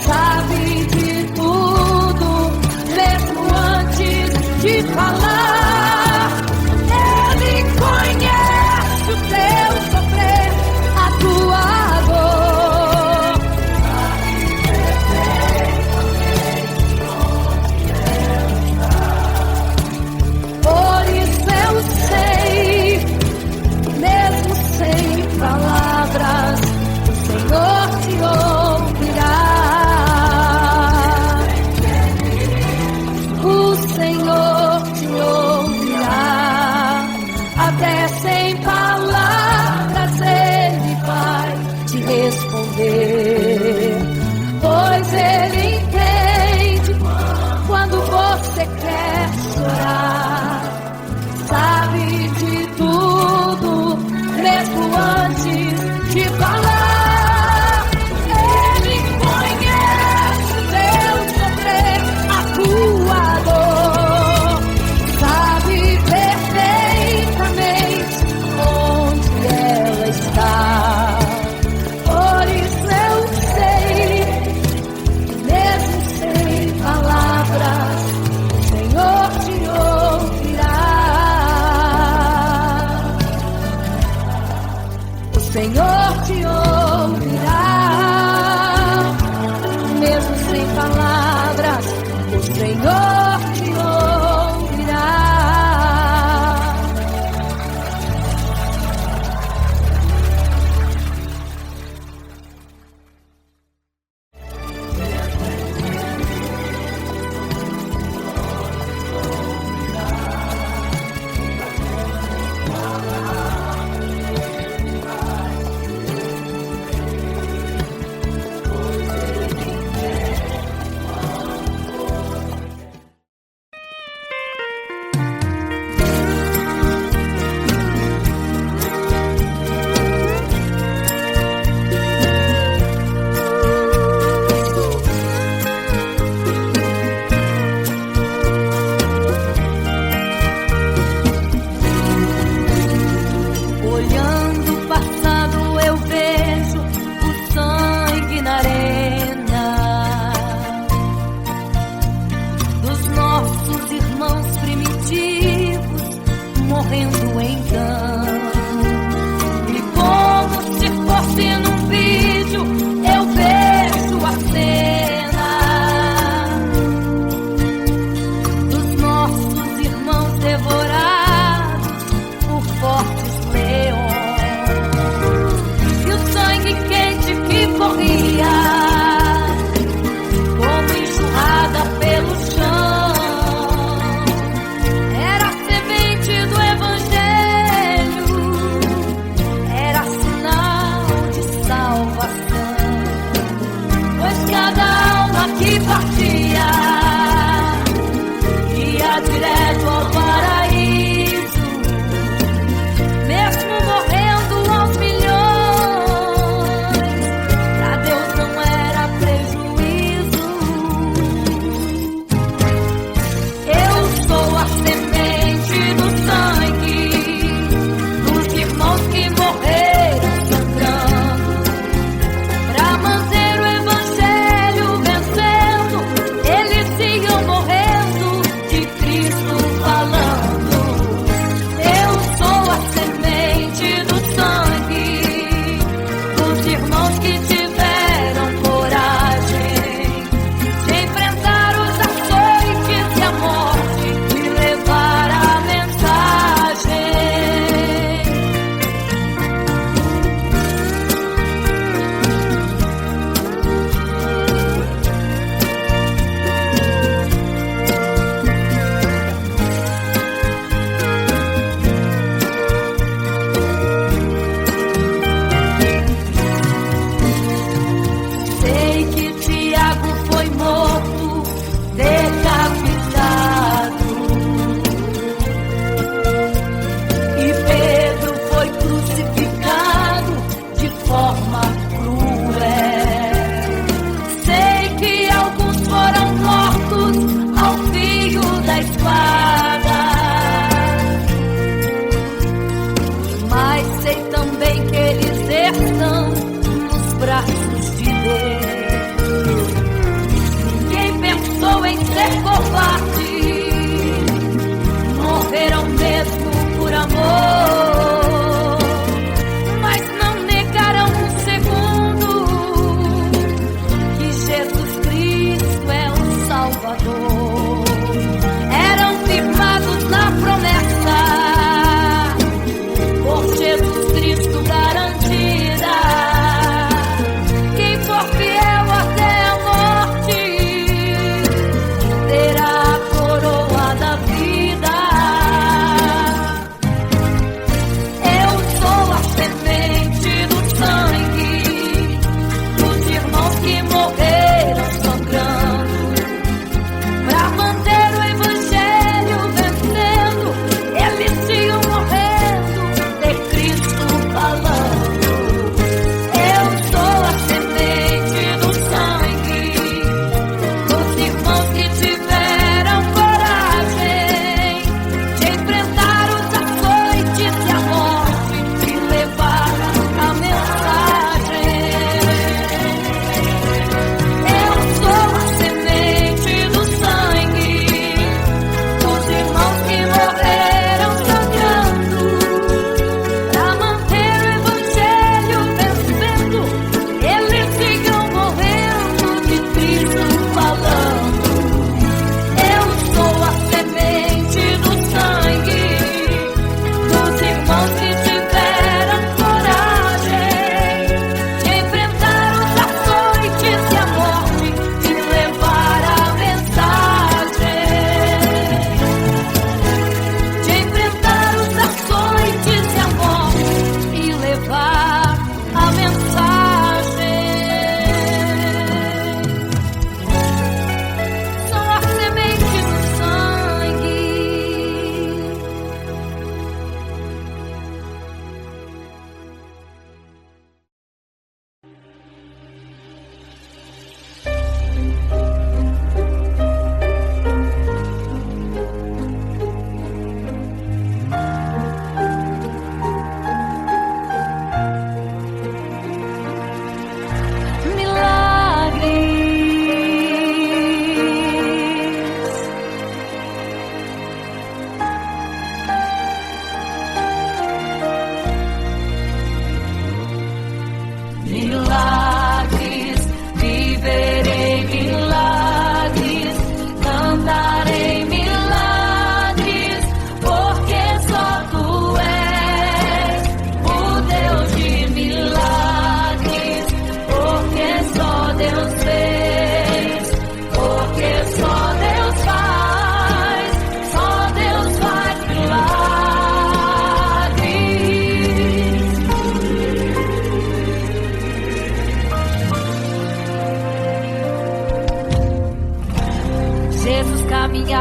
Sabe de tudo, mesmo antes de falar. morrendo então. E como se fosse num vídeo, eu vejo a cena dos nossos irmãos devorados por fortes leões. E o sangue quente que corria como enxurrada pelo chão era a semente do Evangelho, era sinal de salvação. Pois cada alma que partia ia direto ao paraíso, mesmo morrendo aos milhões. Pra Deus não era prejuízo. Eu sou a semente do sangue dos irmãos que morreram sangrando pra manter o Evangelho vencendo. Eles iam morrendo de Cristo falando.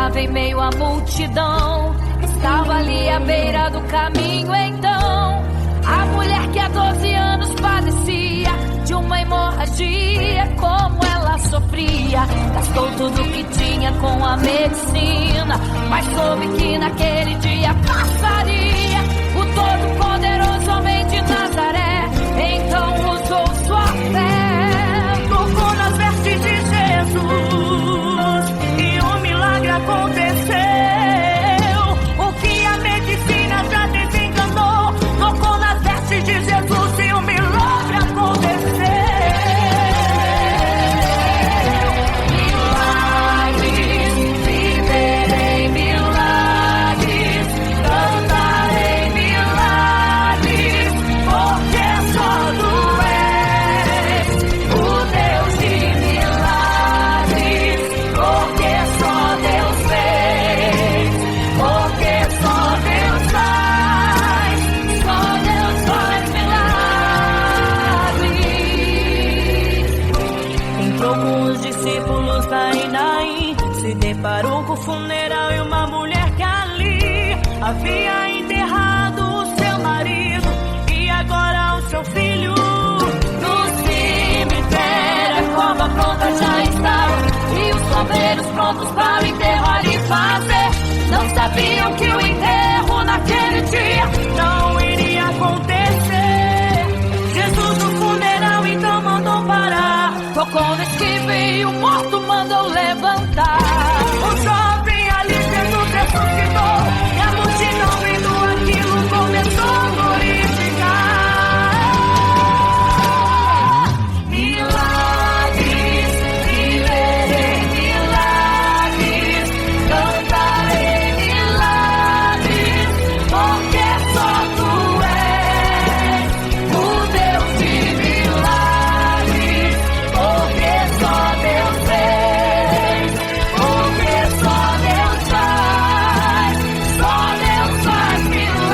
estava em meio à multidão, estava ali à beira do caminho. Então a mulher que há 12 anos padecia de uma hemorragia, como ela sofria, gastou tudo que tinha com a medicina, mas soube que naquele dia passaria o todo-poderoso homem de Nazaré. Então usou sua fé, tocou nas vestes de Jesus e um milagre aconteceu. O que a medicina já desenganou, tocou nas vestes de Jesus e um milagre aconteceu. Milagres, viverei milagres, cantarei milagres, porque só tu és o Deus de milagres, porque só Deus fez, porque só Deus faz milagres. Entrou com os discípulos lá em Naim, se deparou com o funeral e uma mulher que ali havia enterrado o seu marido e agora o seu filho. No cemitério a cova pronta já estava e os coveiros prontos para o enterro ali fazer. Não sabiam que o enterro naquele dia não iria acontecer. Jesus no funeral então mandou parar, tocou no esquife e o morto mandou levantar. O jovem ali Jesus ressuscitou e a multidão vendo aquilo começou a glorificar. Milagres, viverei milagres, cantarei milagres, porque só tu és o Deus de milagres, porque só Deus fez, porque só Deus faz milagres.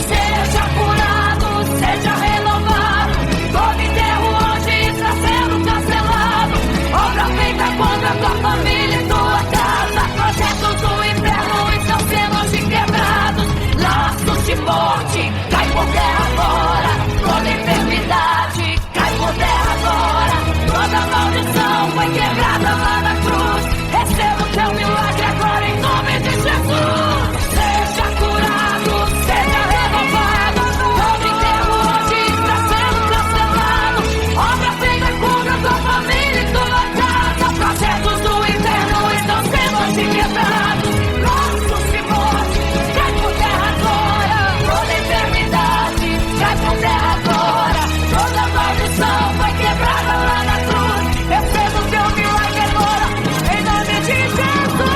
Seja curado, seja renovado, todo enterro hoje está sendo cancelado. Obra feita contra a tua família e tua casa, projetos do inferno estão sendo hoje quebrados. Laços de morte cai por terra agora, toda enfermidade cai por terra agora, toda maldição foi quebrada lá na cruz. Receba o teu milagre agora em nome de Jesus. Seja curado, seja renovado, todo enterro hoje está sendo cancelado. Obra feita contra a tua família e tua casa, projetos do inferno estão sendo hoje quebrados. Laços de morte cai por terra agora, toda enfermidade cai por terra agora, toda maldição foi quebrada lá na cruz. Receba o teu milagre agora em nome de Jesus.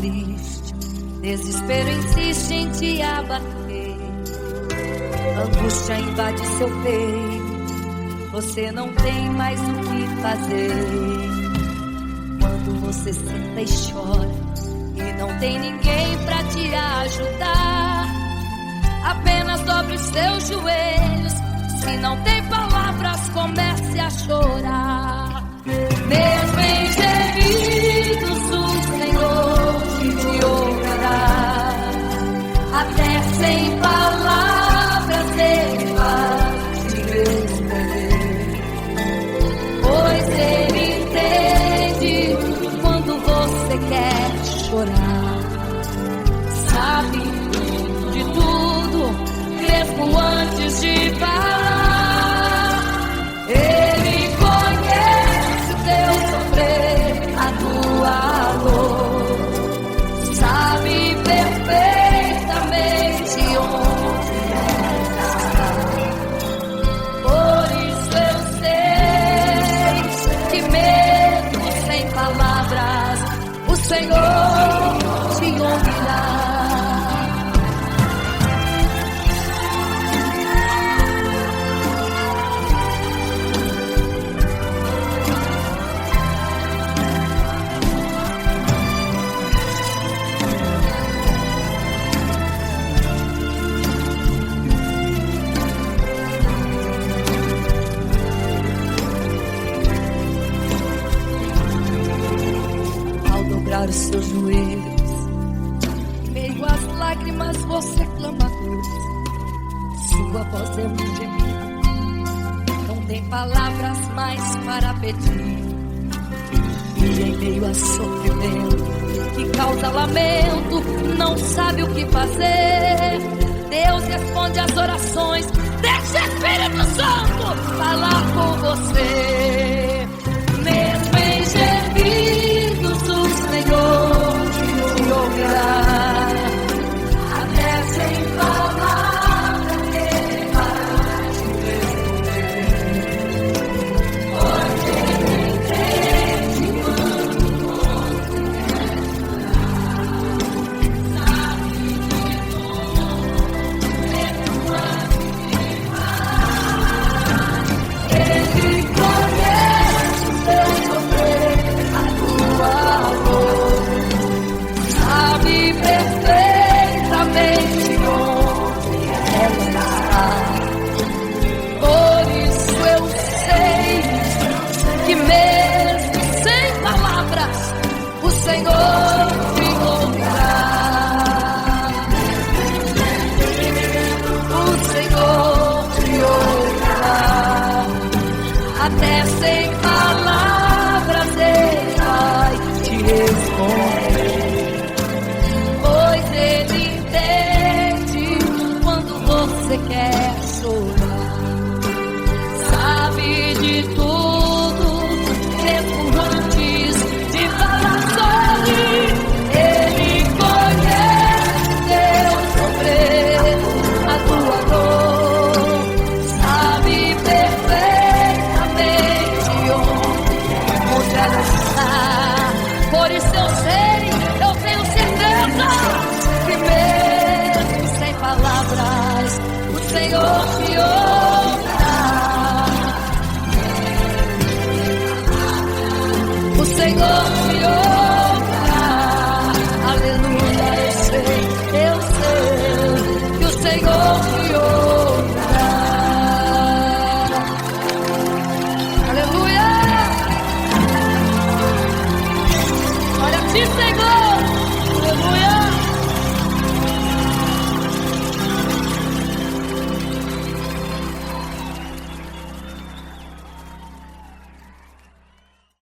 triste, desespero insiste em te abater, angústia invade seu peito, você não tem mais o que fazer. Quando você senta e chora e não tem ninguém pra te ajudar, apenas dobre os seus joelhos. Se não tem palavras, comece a chorar. Mesmo em gemidos, o Senhor te ouvirá. Até sem palavras Ele vai te responder, pois Ele entende quando você quer chorar. Sabe de tudo, mesmo antes de falar. Ele conhece o teu sofrer, a tua dor, sabe perfeitamente onde está. Por isso eu sei que mesmo sem palavras o Senhor te ouvirá. Os seus joelhos, em meio às lágrimas você clama a Deus. Sua voz é um gemido, não tem palavras mais para pedir. E em meio a sofrimento que causa lamento, não sabe o que fazer. Deus responde às orações, deixa o Espírito Santo falar com você. Mesmo em gemidos o Senhor te ouvirá. Até sem palavras Ele vai te responder, pois Ele entende quando você quer chorar. Sabe de tudo, mesmo antes de falar. Ele conhece o teu sofrer, a tua dor, sabe perfeitamente onde ela está. Por isso eu sei que mesmo sem palavras o Senhor te ouvirá. O Senhor te ouvirá. Até sem